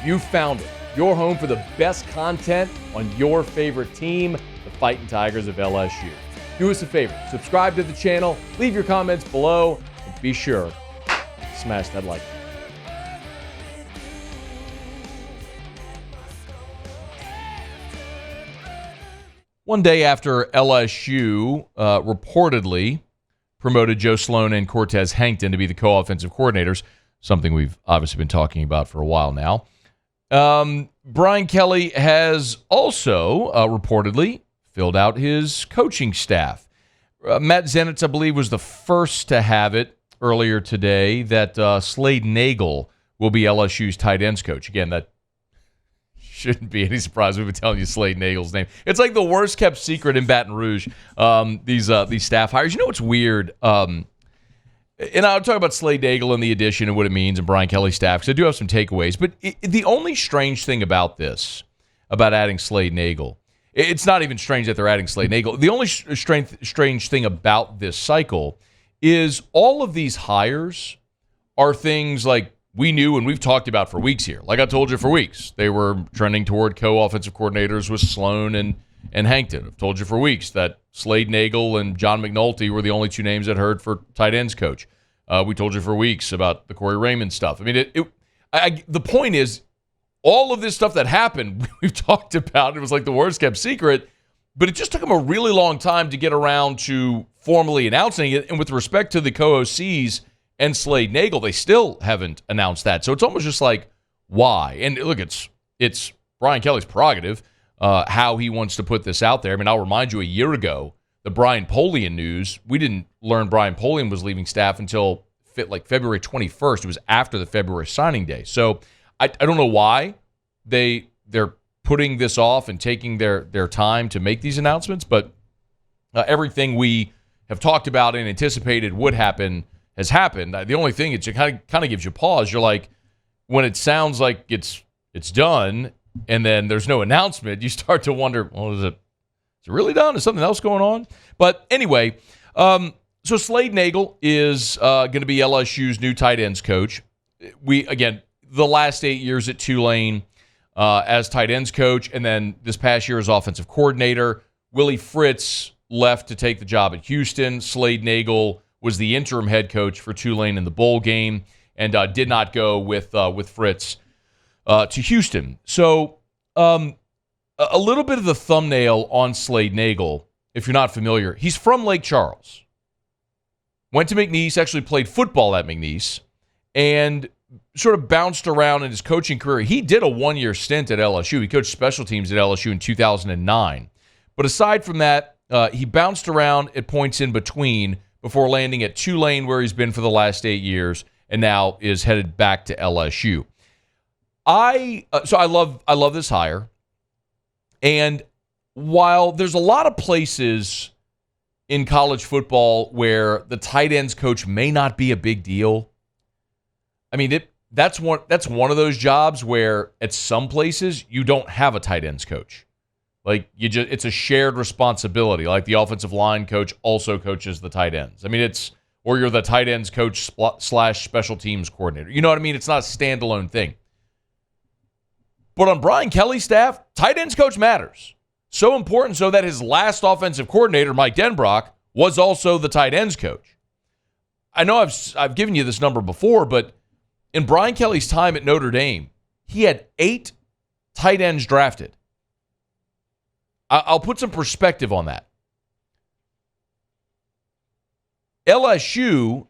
You found it. Your home for the best content on your favorite team, the Fighting Tigers of LSU. Do us a favor, subscribe to the channel, leave your comments below, and be sure to smash that like button. One day after LSU reportedly promoted Joe Sloan and Cortez Hankton to be the co-offensive coordinators, something we've obviously been talking about for a while now, Brian Kelly has also reportedly filled out his coaching staff. Matt Zenitz, I believe, was the first to have it earlier today that Slade Nagle will be LSU's tight ends coach. Again, that shouldn't be any surprise. We've been telling you Slade Nagle's name. It's like the worst kept secret in Baton Rouge, these staff hires. You know what's weird? And I'll talk about Slade Nagle and the addition and what it means and Brian Kelly's staff, because I do have some takeaways. But the only strange thing about this, about adding Slade Nagle, it's not even strange that they're adding Slade Nagle. The only strange thing about this cycle is all of these hires are things like we knew and we've talked about for weeks here. Like I told you for weeks, they were trending toward co-offensive coordinators with Sloan and Hankton. I've told you for weeks that Slade Nagle and John McNulty were the only two names I'd heard for tight ends coach. We told you for weeks about the Corey Raymond stuff. I mean, the point is, all of this stuff that happened, we've talked about. It was like the worst kept secret, but it just took them a really long time to get around to formally announcing it. And with respect to the co-OCs and Slade Nagle, they still haven't announced that. So it's almost just like, why? And look, it's Brian Kelly's prerogative how he wants to put this out there. I mean, I'll remind you, a year ago, the Brian Polian news, we didn't learn Brian Polian was leaving staff until February 21st. It was after the February signing day. So I don't know why they're putting this off and taking their time to make these announcements, but everything we have talked about and anticipated would happen has happened. The only thing is, it kind of gives you pause. You're like, when it sounds like it's done and then there's no announcement, you start to wonder, well, is it really done? Is something else going on? But anyway, so Slade Nagle is going to be LSU's new tight ends coach. Again, the last 8 years at Tulane as tight ends coach, and then this past year as offensive coordinator. Willie Fritz left to take the job at Houston. Slade Nagle was the interim head coach for Tulane in the bowl game, and did not go with Fritz to Houston. So a little bit of the thumbnail on Slade Nagle, if you're not familiar, he's from Lake Charles. Went to McNeese, actually played football at McNeese, and sort of bounced around in his coaching career. He did a one-year stint at LSU. He coached special teams at LSU in 2009. But aside from that, he bounced around at points in between before landing at Tulane, where he's been for the last 8 years, and now is headed back to LSU. So I love this hire. And while there's a lot of places in college football where the tight ends coach may not be a big deal, I mean, that's one of those jobs where at some places you don't have a tight ends coach. Like it's a shared responsibility. Like the offensive line coach also coaches the tight ends. I mean, or you're the tight ends coach / special teams coordinator. You know what I mean? It's not a standalone thing. But on Brian Kelly's staff, tight ends coach matters. So important so that his last offensive coordinator, Mike Denbrock, was also the tight ends coach. I know I've given you this number before, but in Brian Kelly's time at Notre Dame, he had 8 tight ends drafted. I'll put some perspective on that. LSU,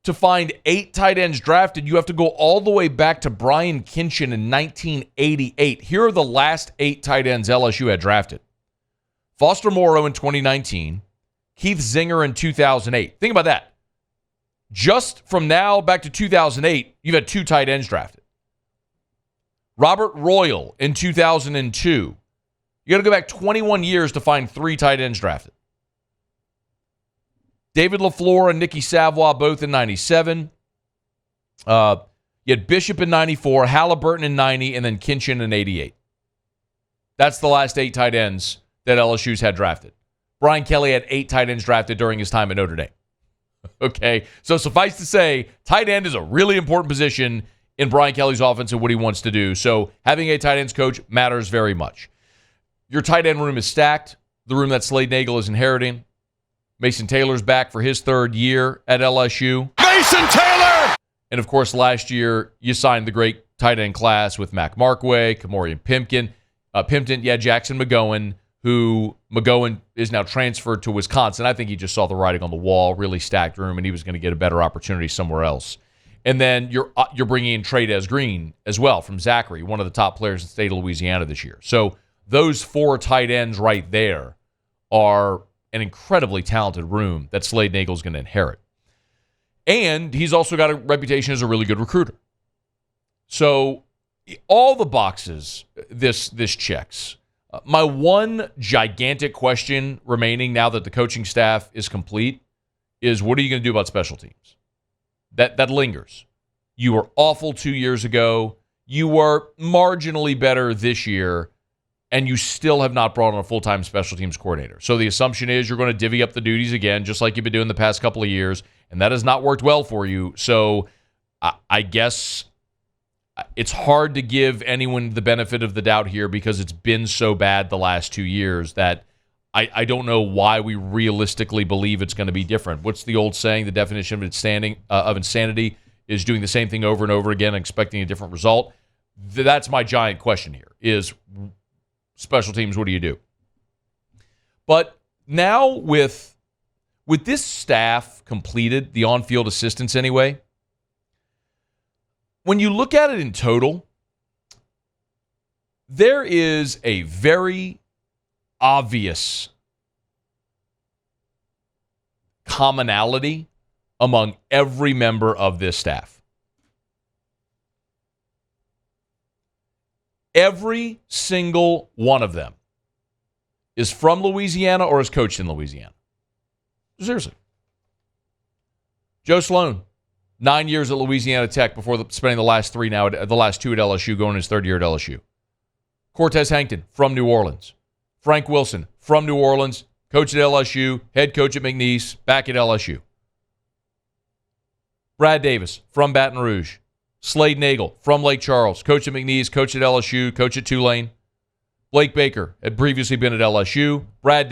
to find 8 tight ends drafted, you have to go all the way back to Brian Kinchin in 1988. Here are the last 8 tight ends LSU had drafted. Foster Morrow in 2019, Keith Zinger in 2008. Think about that. Just from now back to 2008, you've had 2 tight ends drafted. Robert Royal in 2002. You got to go back 21 years to find 3 tight ends drafted. David LaFleur and Nicky Savoie both in 97. You had Bishop in 94, Halliburton in 90, and then Kinchin in 88. That's the last 8 tight ends that LSU's had drafted. Brian Kelly had 8 tight ends drafted during his time at Notre Dame. Okay, so suffice to say, tight end is a really important position in Brian Kelly's offense and what he wants to do. So having a tight ends coach matters very much. Your tight end room is stacked, the room that Slade Nagle is inheriting. Mason Taylor's back for his third year at LSU. Mason Taylor! And, of course, last year you signed the great tight end class with Mac Markway, Kamorian Pimpton, Jackson McGowan, who McGowan is now transferred to Wisconsin. I think he just saw the writing on the wall, really stacked room, and he was going to get a better opportunity somewhere else. And then you're bringing in Trey'Dez Green as well from Zachary, one of the top players in the state of Louisiana this year. So those 4 tight ends right there are an incredibly talented room that Slade Nagle is going to inherit. And he's also got a reputation as a really good recruiter. So all the boxes this checks. My one gigantic question remaining now that the coaching staff is complete is, what are you going to do about special teams? That lingers. You were awful 2 years ago. You were marginally better this year, and you still have not brought on a full-time special teams coordinator. So the assumption is you're going to divvy up the duties again, just like you've been doing the past couple of years, and that has not worked well for you. So I guess it's hard to give anyone the benefit of the doubt here because it's been so bad the last 2 years that I don't know why we realistically believe it's going to be different. What's the old saying? The definition of insanity is doing the same thing over and over again and expecting a different result. That's my giant question here is special teams, what do you do? But now with this staff completed, the on-field assistants anyway, when you look at it in total, there is a very obvious commonality among every member of this staff. Every single one of them is from Louisiana or is coached in Louisiana. Seriously. Joe Sloan, 9 years at Louisiana Tech before spending the last 2 at LSU, going his third year at LSU. Cortez Hankton, from New Orleans. Frank Wilson, from New Orleans, coach at LSU, head coach at McNeese, back at LSU. Brad Davis, from Baton Rouge. Slade Nagle, from Lake Charles, coach at McNeese, coach at LSU, coach at Tulane. Blake Baker had previously been at LSU. Bo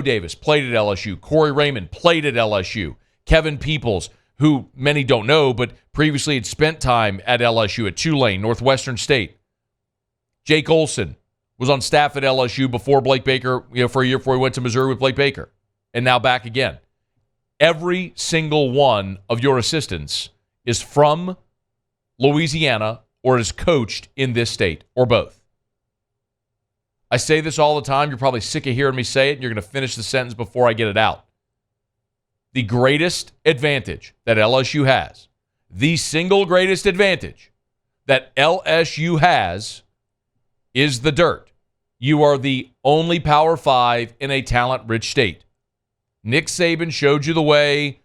Davis, played at LSU. Corey Raymond, played at LSU. Kevin Peoples, who many don't know, but previously had spent time at LSU, at Tulane, Northwestern State. Jake Olson was on staff at LSU before Blake Baker, for a year before he went to Missouri with Blake Baker, and now back again. Every single one of your assistants is from Louisiana or is coached in this state, or both. I say this all the time. You're probably sick of hearing me say it, and you're going to finish the sentence before I get it out. The greatest advantage that LSU has, the single greatest advantage that LSU has, is the dirt. You are the only Power 5 in a talent-rich state. Nick Saban showed you the way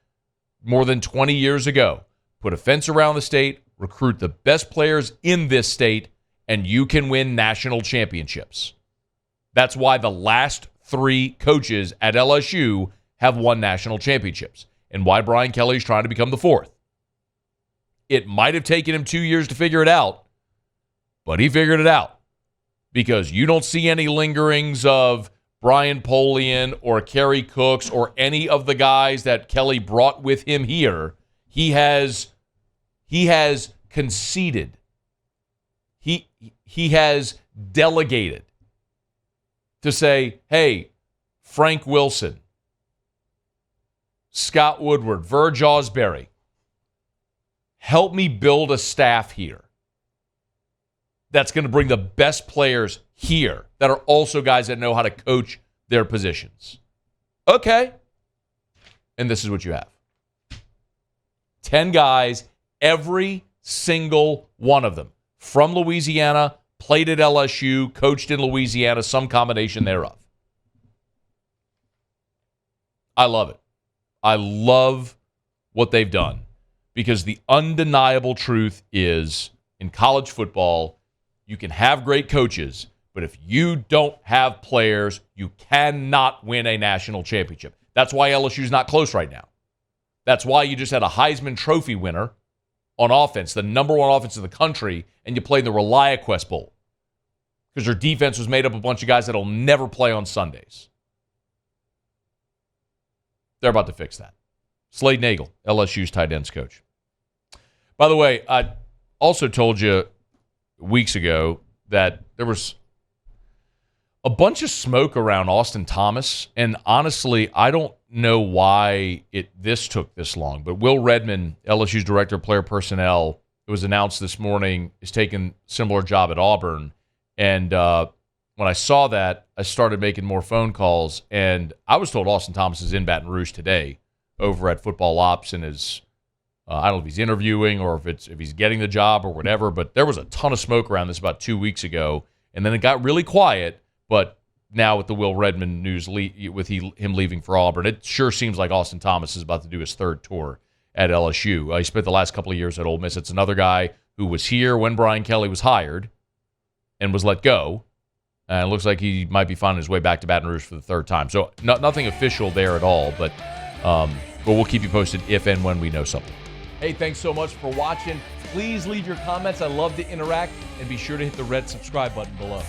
more than 20 years ago. Put a fence around the state, recruit the best players in this state, and you can win national championships. That's why the last 3 coaches at LSU have won national championships, and why Brian Kelly is trying to become the 4th. It might have taken him 2 years to figure it out, but he figured it out. Because you don't see any lingerings of Brian Polian or Kerry Cooks or any of the guys that Kelly brought with him here. He has conceded. He has delegated to say, hey, Frank Wilson, Scott Woodward, Verge Osbury, help me build a staff here that's going to bring the best players here that are also guys that know how to coach their positions. Okay. And this is what you have. 10 guys, every single one of them from Louisiana, played at LSU, coached in Louisiana, some combination thereof. I love it. I love what they've done because the undeniable truth is in college football, you can have great coaches, but if you don't have players, you cannot win a national championship. That's why LSU's not close right now. That's why you just had a Heisman Trophy winner on offense, the number one offense in the country, and you play in the ReliaQuest Bowl because their defense was made up of a bunch of guys that'll never play on Sundays. They're about to fix that. Slade Nagle, LSU's tight ends coach. By the way, I also told you weeks ago that there was a bunch of smoke around Austin Thomas, and honestly, I don't know why this took this long. But Will Redmond, LSU's director of player personnel, it was announced this morning, is taking a similar job at Auburn. And when I saw that, I started making more phone calls, and I was told Austin Thomas is in Baton Rouge today over at Football Ops and is I don't know if he's interviewing or if he's getting the job or whatever, but there was a ton of smoke around this about 2 weeks ago, and then it got really quiet. But now with the Will Redmond news, with him leaving for Auburn, it sure seems like Austin Thomas is about to do his third tour at LSU. He spent the last couple of years at Ole Miss. It's another guy who was here when Brian Kelly was hired and was let go. And it looks like he might be finding his way back to Baton Rouge for the third time. So nothing official there at all, but we'll keep you posted if and when we know something. Hey, thanks so much for watching. Please leave your comments. I love to interact, and be sure to hit the red subscribe button below.